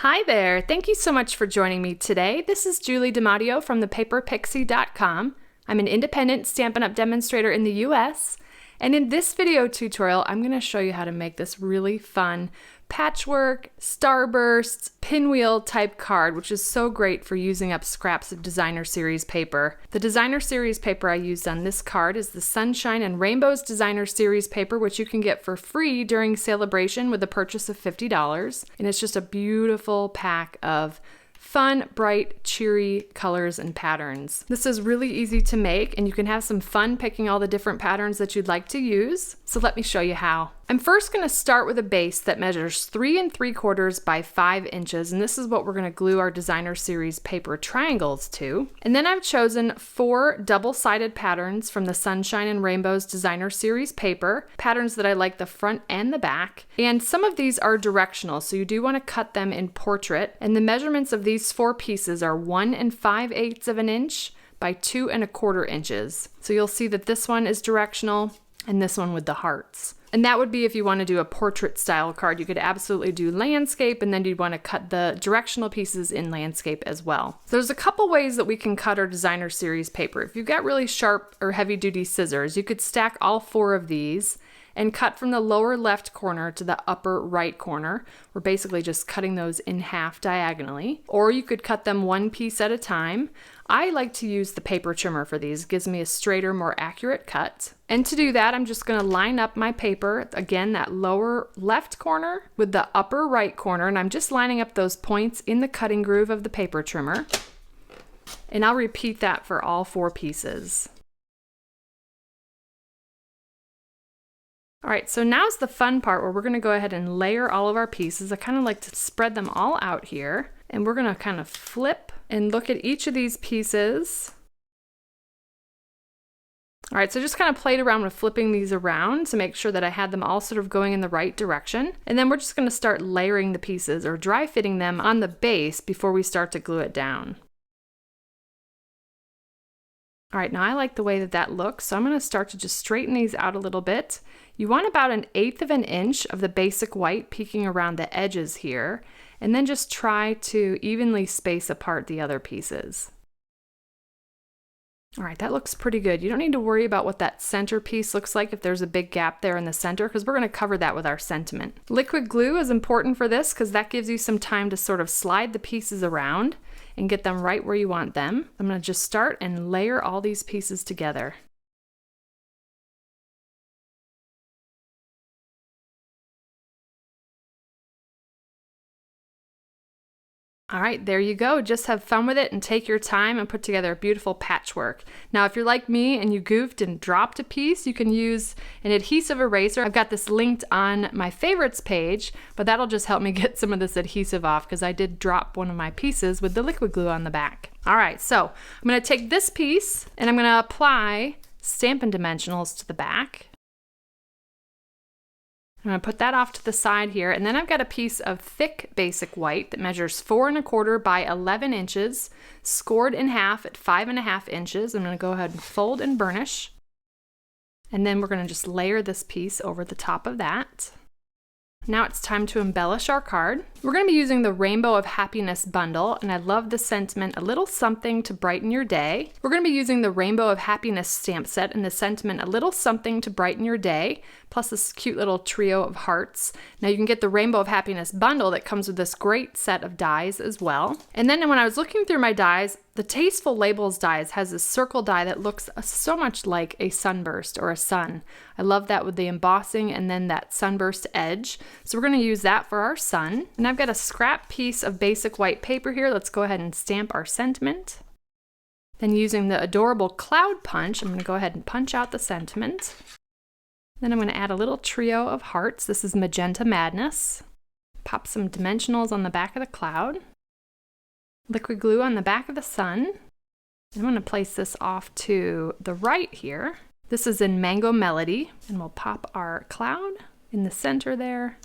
Hi there, thank you so much for joining me today. This is Julie DiMatteo from thepaperpixie.com. I'm an independent Stampin' Up! Demonstrator in the US, and in this video tutorial, I'm going to show you how to make this really fun patchwork, starburst, pinwheel type card, which is so great for using up scraps of designer series paper. The designer series paper I used on this card is the Sunshine and Rainbows designer series paper, which you can get for free during Celebration with a purchase of $50. And it's just a beautiful pack of fun, bright, cheery colors and patterns. This is really easy to make, and you can have some fun picking all the different patterns that you'd like to use. So let me show you how. I'm first going to start with a base that measures 3 3/4 by 5 inches, and this is what we're going to glue our designer series paper triangles to. And then I've chosen 4 double-sided patterns from the Sunshine and Rainbows designer series paper, patterns that I like the front and the back. And some of these are directional, so you do want to cut them in portrait. And the measurements of these 4 pieces are 1 5/8 of an inch by 2 1/4 inches. So you'll see that this one is directional and this one with the hearts. And that would be if you want to do a portrait style card. You could absolutely do landscape, and then you'd want to cut the directional pieces in landscape as well. So there's a couple ways that we can cut our designer series paper. If you've got really sharp or heavy duty scissors, you could stack all 4 of these and cut from the lower left corner to the upper right corner. We're basically just cutting those in half diagonally. Or you could cut them one piece at a time. I like to use the paper trimmer for these. It gives me a straighter, more accurate cut. And to do that, I'm just going to line up my paper, again, that lower left corner with the upper right corner, and I'm just lining up those points in the cutting groove of the paper trimmer. And I'll repeat that for all 4 pieces. All right, so now's the fun part where we're going to go ahead and layer all of our pieces. I kind of like to spread them all out here, and we're going to kind of flip and look at each of these pieces. All right, so just kind of played around with flipping these around to make sure that I had them all sort of going in the right direction. And then we're just going to start layering the pieces or dry fitting them on the base before we start to glue it down. All right, now I like the way that that looks, so I'm going to start to just straighten these out a little bit. You want about 1/8 of an inch of the basic white peeking around the edges here, and then just try to evenly space apart the other pieces. All right, that looks pretty good. You don't need to worry about what that center piece looks like if there's a big gap there in the center, because we're going to cover that with our sentiment. Liquid glue is important for this because that gives you some time to sort of slide the pieces around and get them right where you want them. I'm going to just start and layer all these pieces together. All right, there you go. Just have fun with it and take your time and put together a beautiful patchwork. Now, if you're like me and you goofed and dropped a piece, you can use an adhesive eraser. I've got this linked on my favorites page, but that'll just help me get some of this adhesive off because I did drop one of my pieces with the liquid glue on the back. All right, so I'm going to take this piece and I'm going to apply Stampin' Dimensionals to the back. I'm going to put that off to the side here, and then I've got a piece of thick basic white that measures 4 1/4 by 11 inches, scored in half at 5 1/2 inches. I'm going to go ahead and fold and burnish, and then we're going to just layer this piece over the top of that. Now it's time to embellish our card. We're going to be using the Rainbow of Happiness bundle, and I love the sentiment, a little something to brighten your day. We're going to be using the Rainbow of Happiness stamp set and the sentiment, a little something to brighten your day, plus this cute little trio of hearts. Now you can get the Rainbow of Happiness bundle that comes with this great set of dies as well. And then when I was looking through my dies, the Tasteful Labels dies has this circle die that looks so much like a sunburst or a sun. I love that with the embossing and then that sunburst edge. So we're going to use that for our sun. And I've got a scrap piece of basic white paper here. Let's go ahead and stamp our sentiment. Then using the adorable cloud punch, I'm going to go ahead and punch out the sentiment. Then I'm going to add a little trio of hearts. This is Magenta Madness. Pop some dimensionals on the back of the cloud. Liquid glue on the back of the sun. I'm going to place this off to the right here. This is in Mango Melody, and we'll pop our cloud in the center there.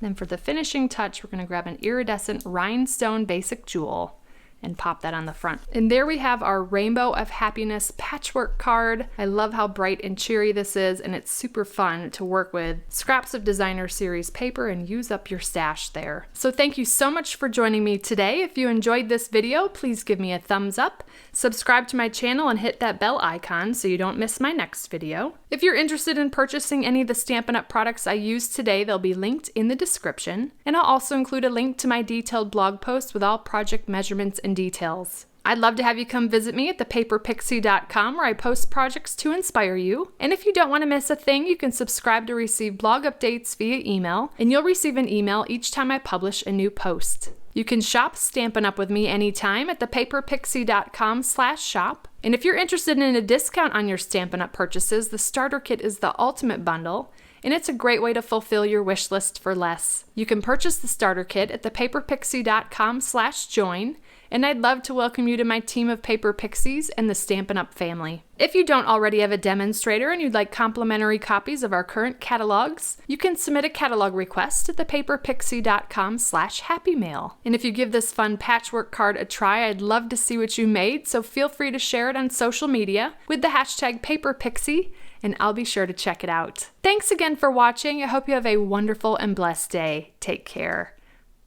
Then for the finishing touch, we're going to grab an iridescent rhinestone basic jewel and pop that on the front. And there we have our Rainbow of Happiness patchwork card. I love how bright and cheery this is, and it's super fun to work with scraps of designer series paper and use up your stash there. So thank you so much for joining me today. If you enjoyed this video, please give me a thumbs up, subscribe to my channel, and hit that bell icon so you don't miss my next video. If you're interested in purchasing any of the Stampin' Up! Products I used today, they'll be linked in the description, and I'll also include a link to my detailed blog post with all project measurements and details. I'd love to have you come visit me at thepaperpixie.com, where I post projects to inspire you. And if you don't want to miss a thing, you can subscribe to receive blog updates via email, and you'll receive an email each time I publish a new post. You can shop Stampin' Up! With me anytime at thepaperpixie.com/shop. And if you're interested in a discount on your Stampin' Up! Purchases, the starter kit is the ultimate bundle, and it's a great way to fulfill your wish list for less. You can purchase the starter kit at thepaperpixie.com/join, and I'd love to welcome you to my team of Paper Pixies and the Stampin' Up! Family. If you don't already have a demonstrator and you'd like complimentary copies of our current catalogs, you can submit a catalog request at thepaperpixie.com/happymail. And if you give this fun patchwork card a try, I'd love to see what you made, so feel free to share it on social media with the hashtag #PaperPixie, and I'll be sure to check it out. Thanks again for watching. I hope you have a wonderful and blessed day. Take care.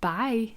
Bye.